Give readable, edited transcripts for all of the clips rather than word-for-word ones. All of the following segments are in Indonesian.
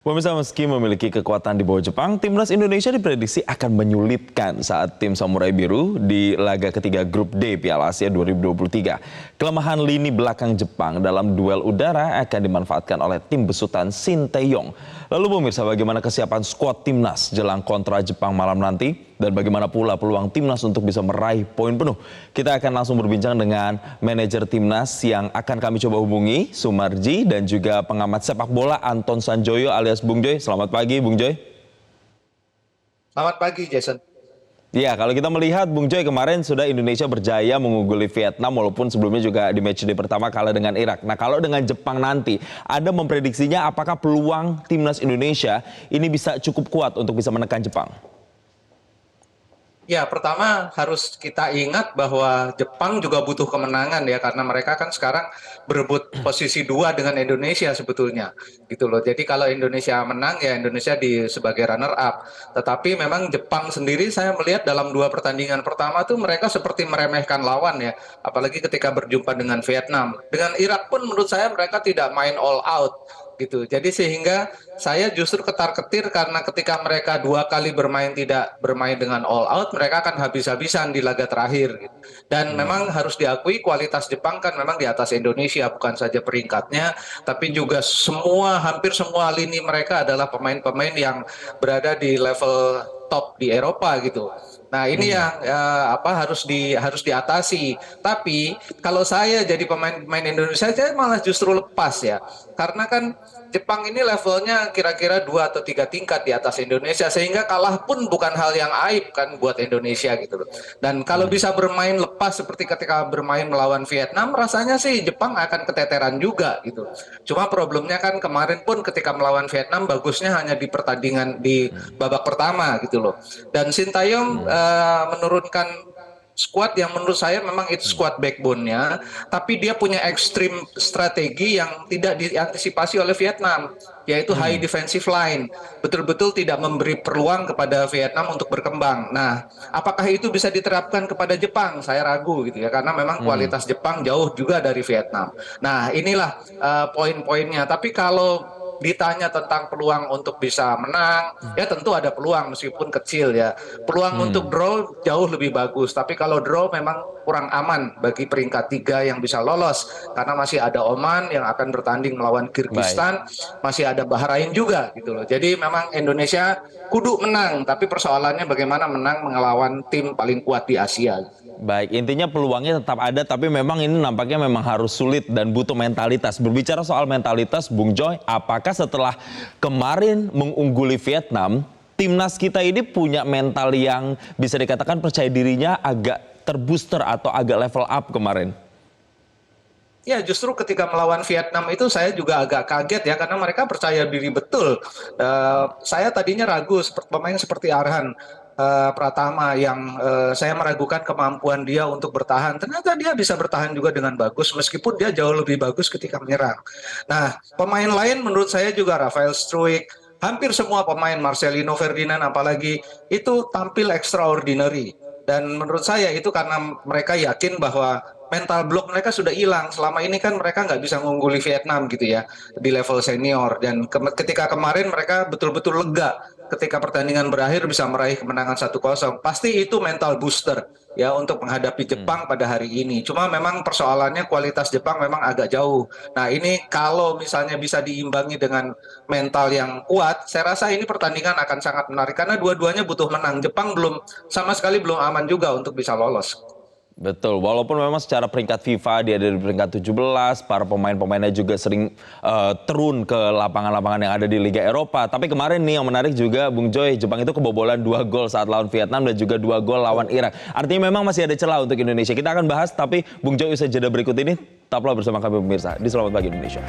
Pemirsa, meski memiliki kekuatan di bawah Jepang, timnas Indonesia diprediksi akan menyulitkan saat tim Samurai Biru di laga ketiga Grup D Piala Asia 2023. Kelemahan lini belakang Jepang dalam duel udara akan dimanfaatkan oleh tim besutan Sinteyong. Lalu pemirsa, bagaimana kesiapan skuad timnas jelang kontra Jepang malam nanti? Dan bagaimana pula peluang timnas untuk bisa meraih poin penuh? Kita akan langsung berbincang dengan manajer timnas yang akan kami coba hubungi, Sumarji, dan juga pengamat sepak bola Anton Sanjoyo alias Bung Joy. Selamat pagi, Bung Joy. Selamat pagi, Jason. Ya, kalau kita melihat Bung Joy, kemarin sudah Indonesia berjaya mengungguli Vietnam walaupun sebelumnya juga di matchday pertama kalah dengan Irak. Nah, kalau dengan Jepang nanti, ada memprediksinya apakah peluang timnas Indonesia ini bisa cukup kuat untuk bisa menekan Jepang? Ya, pertama harus kita ingat bahwa Jepang juga butuh kemenangan ya, karena mereka kan sekarang berebut posisi 2 dengan Indonesia sebetulnya, gitu loh. Jadi kalau Indonesia menang ya Indonesia sebagai runner up. Tetapi memang Jepang sendiri saya melihat dalam 2 pertandingan pertama tuh mereka seperti meremehkan lawan ya, apalagi ketika berjumpa dengan Vietnam. Dengan Irak pun menurut saya mereka tidak main all out gitu. Jadi sehingga saya justru ketar-ketir karena ketika mereka 2 kali tidak bermain dengan all out, mereka akan habis-habisan di laga terakhir gitu. Dan memang harus diakui kualitas Jepang kan memang di atas Indonesia, bukan saja peringkatnya tapi juga hampir semua lini mereka adalah pemain-pemain yang berada di level top di Eropa gitu. Nah, ini yang harus diatasi. Tapi kalau saya jadi pemain Indonesia, saya malah justru lepas ya. Karena kan Jepang ini levelnya kira-kira 2 atau 3 tingkat di atas Indonesia, sehingga kalah pun bukan hal yang aib kan buat Indonesia gitu loh. Dan kalau bisa bermain lepas seperti ketika bermain melawan Vietnam, rasanya sih Jepang akan keteteran juga gitu. Cuma problemnya kan kemarin pun ketika melawan Vietnam bagusnya hanya di pertandingan di babak pertama gitu loh. Dan Sintayong menurunkan squad yang menurut saya memang itu squad backbone-nya, tapi dia punya ekstrim strategi yang tidak diantisipasi oleh Vietnam, yaitu high defensive line. Betul-betul tidak memberi peluang kepada Vietnam untuk berkembang. Nah, apakah itu bisa diterapkan kepada Jepang? Saya ragu gitu ya, karena memang kualitas Jepang jauh juga dari Vietnam. Nah, inilah poin-poinnya. Tapi kalau ditanya tentang peluang untuk bisa menang, ya tentu ada peluang meskipun kecil ya. Peluang untuk draw jauh lebih bagus, tapi kalau draw memang kurang aman bagi peringkat 3 yang bisa lolos, karena masih ada Oman yang akan bertanding melawan Baik. Kyrgyzstan, masih ada Bahrain juga gitu loh. Jadi memang Indonesia kudu menang, tapi persoalannya bagaimana menang melawan tim paling kuat di Asia. Baik, intinya peluangnya tetap ada, tapi memang ini nampaknya memang harus sulit dan butuh mentalitas. Berbicara soal mentalitas, Bung Joy, apakah setelah kemarin mengungguli Vietnam, timnas kita ini punya mental yang bisa dikatakan percaya dirinya agak terbooster atau agak level up kemarin? Ya, justru ketika melawan Vietnam itu saya juga agak kaget ya, karena mereka percaya diri betul. Saya tadinya ragu pemain seperti Arhan Pratama yang saya meragukan kemampuan dia untuk bertahan. Ternyata dia bisa bertahan juga dengan bagus meskipun dia jauh lebih bagus ketika menyerang. Nah, pemain lain menurut saya juga Rafael Struijk, hampir semua pemain Marcelino Ferdinand apalagi itu tampil extraordinary. Dan menurut saya itu karena mereka yakin bahwa mental block mereka sudah hilang. Selama ini kan mereka nggak bisa mengungguli Vietnam gitu ya di level senior. Dan ketika kemarin mereka betul-betul lega ketika pertandingan berakhir bisa meraih kemenangan 1-0. Pasti itu mental booster ya untuk menghadapi Jepang pada hari ini. Cuma memang persoalannya kualitas Jepang memang agak jauh. Nah, ini kalau misalnya bisa diimbangi dengan mental yang kuat, saya rasa ini pertandingan akan sangat menarik karena dua-duanya butuh menang. Jepang sama sekali belum aman juga untuk bisa lolos. Betul, walaupun memang secara peringkat FIFA dia ada di peringkat 17, para pemain-pemainnya juga sering turun ke lapangan-lapangan yang ada di Liga Eropa. Tapi kemarin nih yang menarik juga, Bung Joy, Jepang itu kebobolan 2 gol saat lawan Vietnam dan juga 2 gol lawan Irak. Artinya memang masih ada celah untuk Indonesia. Kita akan bahas, tapi Bung Joy usai jeda berikut ini, tetaplah bersama kami pemirsa di Selamat Pagi Indonesia.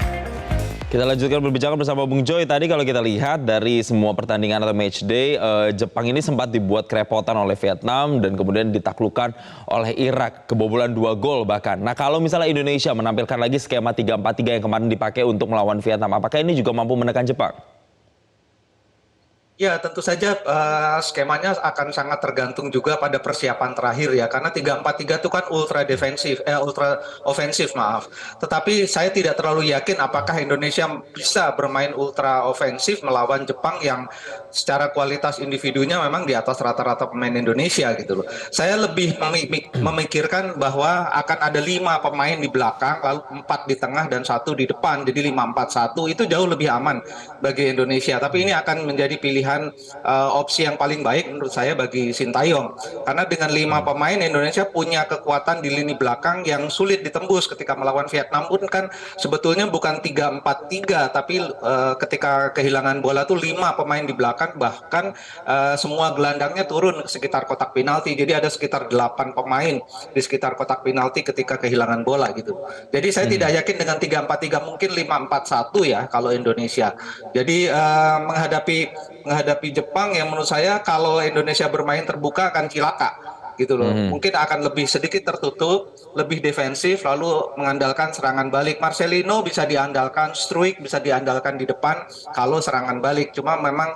Kita lanjutkan berbicara bersama Bung Joy. Tadi kalau kita lihat dari semua pertandingan atau matchday, Jepang ini sempat dibuat kerepotan oleh Vietnam dan kemudian ditaklukkan oleh Irak, kebobolan 2 gol bahkan. Nah, kalau misalnya Indonesia menampilkan lagi skema 3-4-3 yang kemarin dipakai untuk melawan Vietnam, apakah ini juga mampu menekan Jepang? Ya, tentu saja skemanya akan sangat tergantung juga pada persiapan terakhir ya. Karena 3-4-3 itu kan ultra ofensif, maaf. Tetapi saya tidak terlalu yakin apakah Indonesia bisa bermain ultra ofensif melawan Jepang yang secara kualitas individunya memang di atas rata-rata pemain Indonesia gitu loh. Saya lebih memikirkan bahwa akan ada 5 pemain di belakang, lalu 4 di tengah dan 1 di depan. Jadi 5-4-1 itu jauh lebih aman bagi Indonesia. Tapi ini akan menjadi pilihan opsi yang paling baik menurut saya bagi Sintayong. Karena dengan 5 pemain Indonesia punya kekuatan di lini belakang yang sulit ditembus ketika melawan Vietnam pun kan sebetulnya bukan 3-4-3 tapi ketika kehilangan bola tuh 5 pemain di belakang bahkan semua gelandangnya turun ke sekitar kotak penalti. Jadi ada sekitar 8 pemain di sekitar kotak penalti ketika kehilangan bola gitu. Jadi saya tidak yakin dengan 3-4-3 mungkin 5-4-1 ya kalau Indonesia. Jadi menghadapi Jepang yang menurut saya kalau Indonesia bermain terbuka akan cilaka gitu loh. Mungkin akan lebih sedikit tertutup, lebih defensif, lalu mengandalkan serangan balik. Marcelino bisa diandalkan, Struijk bisa diandalkan di depan kalau serangan balik. Cuma memang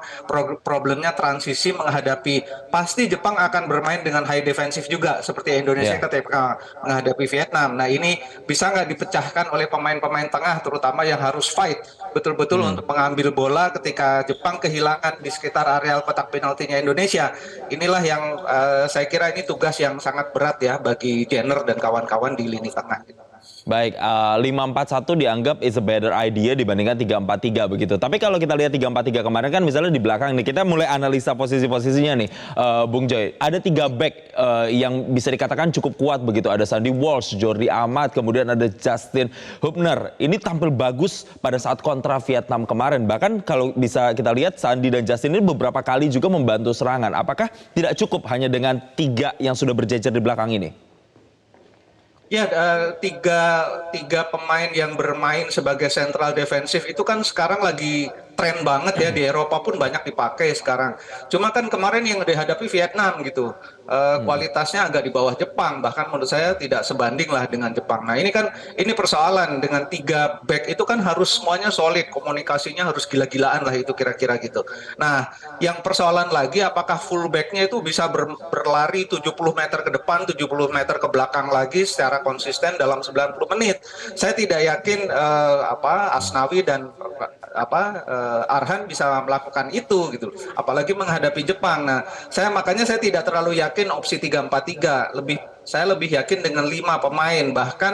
problemnya transisi menghadapi, pasti Jepang akan bermain dengan high defensif juga seperti Indonesia Ya. ketika menghadapi Vietnam. Nah ini bisa nggak dipecahkan oleh pemain-pemain tengah, terutama yang harus fight betul-betul untuk mengambil bola ketika Jepang kehilangan di sekitar areal kotak penaltinya Indonesia. Inilah yang saya kira ini tugas yang sangat berat ya bagi Jenner dan kawan-kawan di lini tengah. Baik, 5-4-1 dianggap is a better idea dibandingkan 3-4-3 begitu. Tapi kalau kita lihat 3-4-3 kemarin kan misalnya di belakang nih, kita mulai analisa posisi-posisinya nih, Bung Joy. Ada 3 back yang bisa dikatakan cukup kuat begitu. Ada Sandy Walsh, Jordi Amat, kemudian ada Justin Hubner. Ini tampil bagus pada saat kontra Vietnam kemarin. Bahkan kalau bisa kita lihat Sandy dan Justin ini beberapa kali juga membantu serangan. Apakah tidak cukup hanya dengan 3 yang sudah berjejer di belakang ini? Ya, tiga pemain yang bermain sebagai sentral defensif itu kan sekarang lagi tren banget ya di Eropa pun banyak dipakai sekarang. Cuma kan kemarin yang dihadapi Vietnam gitu, kualitasnya agak di bawah Jepang, bahkan menurut saya tidak sebanding lah dengan Jepang. Nah ini persoalan dengan 3 back itu kan harus semuanya solid, komunikasinya harus gila-gilaan lah itu kira-kira gitu. Nah yang persoalan lagi apakah full backnya itu bisa berlari 70 meter ke depan, 70 meter ke belakang lagi secara konsisten dalam 90 menit. Saya tidak yakin Asnawi dan Arhan bisa melakukan itu gitu. Apalagi menghadapi Jepang. Nah, makanya saya tidak terlalu yakin opsi 3-4-3. Saya lebih yakin dengan 5 pemain. Bahkan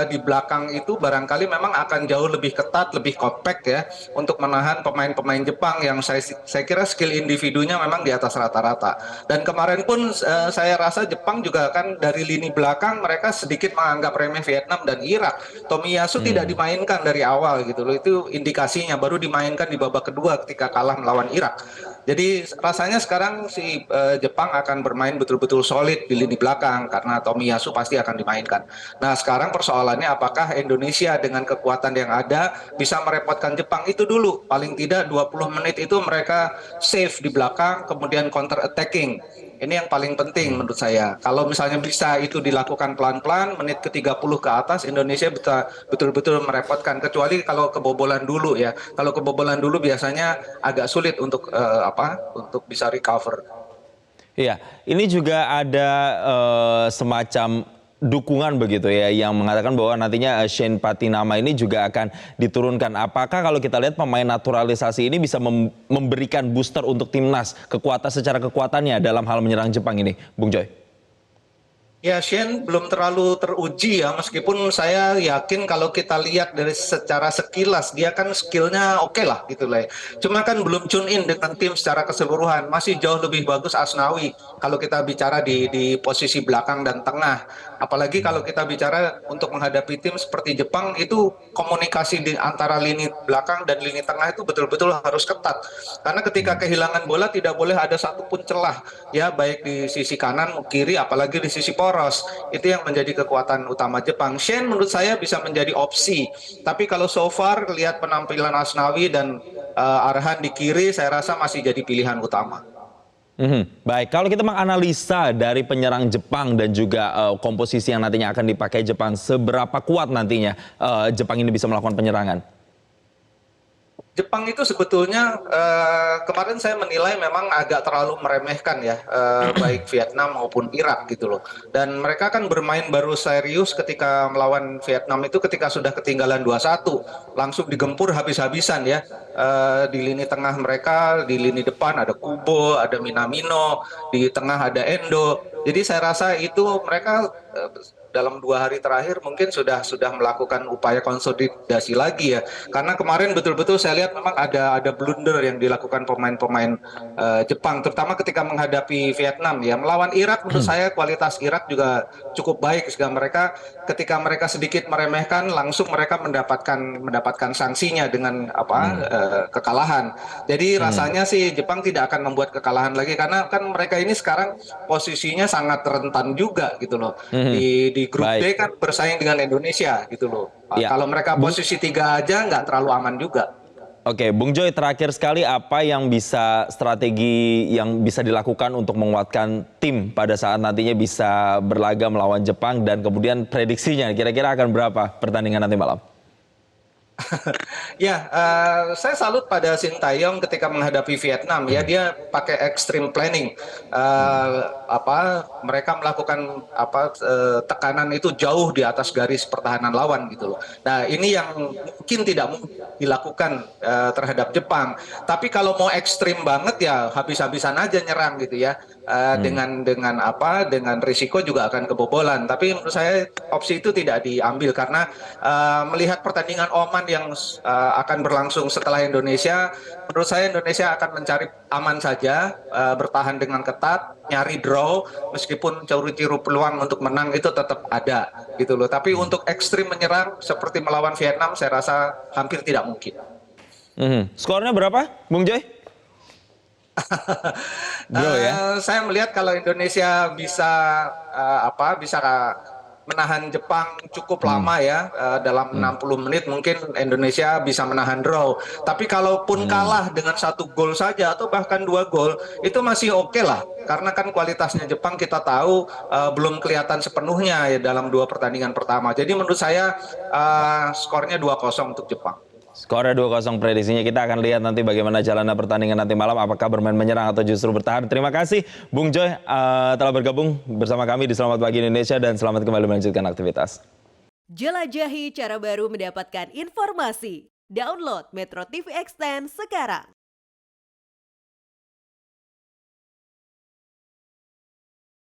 di belakang itu barangkali memang akan jauh lebih ketat, lebih compact ya untuk menahan pemain-pemain Jepang yang saya kira skill individunya memang di atas rata-rata. Dan kemarin pun saya rasa Jepang juga kan dari lini belakang mereka sedikit menganggap remeh Vietnam dan Irak. Tomiyasu tidak dimainkan dari awal gitu loh. Itu indikasinya baru dimainkan di babak kedua ketika kalah melawan Irak. Jadi rasanya sekarang si Jepang akan bermain betul-betul solid di lini belakang karena Tomiyasu pasti akan dimainkan. Nah sekarang persoalannya apakah Indonesia dengan kekuatan yang ada bisa merepotkan Jepang itu dulu. Paling tidak 20 menit itu mereka safe di belakang kemudian counter attacking. Ini yang paling penting menurut saya. Kalau misalnya bisa itu dilakukan pelan-pelan, menit ke-30 ke atas, Indonesia bisa betul-betul merepotkan. Kecuali kalau kebobolan dulu ya. Kalau kebobolan dulu biasanya agak sulit untuk untuk bisa recover. Iya, ini juga ada semacam dukungan begitu ya yang mengatakan bahwa nantinya Shane Patinama ini juga akan diturunkan. Apakah kalau kita lihat pemain naturalisasi ini bisa memberikan booster untuk timnas secara kekuatannya dalam hal menyerang Jepang ini, Bung Joy? Ya, Shane belum terlalu teruji ya, meskipun saya yakin kalau kita lihat dari secara sekilas, dia kan skillnya oke lah gitu lah. Cuma kan belum tune in dengan tim secara keseluruhan, masih jauh lebih bagus Asnawi kalau kita bicara di posisi belakang dan tengah. Apalagi kalau kita bicara untuk menghadapi tim seperti Jepang, itu komunikasi di antara lini belakang dan lini tengah itu betul-betul harus ketat. Karena ketika kehilangan bola tidak boleh ada satupun celah, ya baik di sisi kanan, kiri, apalagi di sisi poros. Itu yang menjadi kekuatan utama Jepang. Shane menurut saya bisa menjadi opsi. Tapi kalau so far lihat penampilan Asnawi dan Arhan di kiri, saya rasa masih jadi pilihan utama. Baik, kalau kita menganalisa dari penyerang Jepang dan juga komposisi yang nantinya akan dipakai Jepang, seberapa kuat nantinya Jepang ini bisa melakukan penyerangan? Jepang itu sebetulnya kemarin saya menilai memang agak terlalu meremehkan ya, baik Vietnam maupun Irak gitu loh. Dan mereka kan bermain baru serius ketika melawan Vietnam itu ketika sudah ketinggalan 2-1, langsung digempur habis-habisan ya. Di lini tengah mereka, di lini depan ada Kubo, ada Minamino, di tengah ada Endo. Jadi saya rasa itu mereka dalam 2 hari terakhir mungkin sudah melakukan upaya konsolidasi lagi ya. Karena kemarin betul-betul saya lihat memang ada blunder yang dilakukan pemain-pemain Jepang, terutama ketika menghadapi Vietnam ya. Melawan Irak menurut saya kualitas Irak juga cukup baik, sehingga ketika mereka sedikit meremehkan langsung mereka mendapatkan sanksinya dengan kekalahan. Jadi rasanya sih Jepang tidak akan membuat kekalahan lagi karena kan mereka ini sekarang posisinya sangat rentan juga gitu loh. Di grup D Baik. kan bersaing dengan Indonesia gitu loh. Ya, Kalau mereka Bung. posisi 3 aja nggak terlalu aman juga. Oke, Bung Joy, terakhir sekali apa yang bisa strategi yang bisa dilakukan untuk menguatkan tim pada saat nantinya bisa berlaga melawan Jepang dan kemudian prediksinya kira-kira akan berapa pertandingan nanti malam? Ya, saya salut pada Sintayong ketika menghadapi Vietnam ya, dia pakai extreme planning. Mereka melakukan tekanan itu jauh di atas garis pertahanan lawan gitu loh. Nah, ini yang mungkin tidak mungkin dilakukan terhadap Jepang. Tapi kalau mau ekstrim banget ya habis-habisan aja nyerang gitu ya. Dengan risiko juga akan kebobolan. Tapi menurut saya opsi itu tidak diambil karena melihat pertandingan Oman yang akan berlangsung setelah Indonesia, menurut saya Indonesia akan mencari aman saja, bertahan dengan ketat, nyari draw, meskipun curu-curu peluang untuk menang itu tetap ada gitu loh. Tapi untuk ekstrim menyerang seperti melawan Vietnam, saya rasa hampir tidak mungkin. Skornya berapa, Bung Joy? Draw ya? Saya melihat kalau Indonesia bisa menahan Jepang cukup lama ya, dalam 60 menit mungkin Indonesia bisa menahan draw. Tapi kalaupun kalah dengan 1 gol saja atau bahkan 2 gol itu masih oke lah, karena kan kualitasnya Jepang kita tahu belum kelihatan sepenuhnya ya dalam 2 pertandingan pertama. Jadi menurut saya skornya 2-0 untuk Jepang. Skornya 2-0 prediksinya. Kita akan lihat nanti bagaimana jalannya pertandingan nanti malam. Apakah bermain menyerang atau justru bertahan. Terima kasih Bung Joy telah bergabung bersama kami di Selamat Pagi Indonesia. Dan selamat kembali melanjutkan aktivitas. Jelajahi cara baru mendapatkan informasi. Download Metro TV Extend sekarang.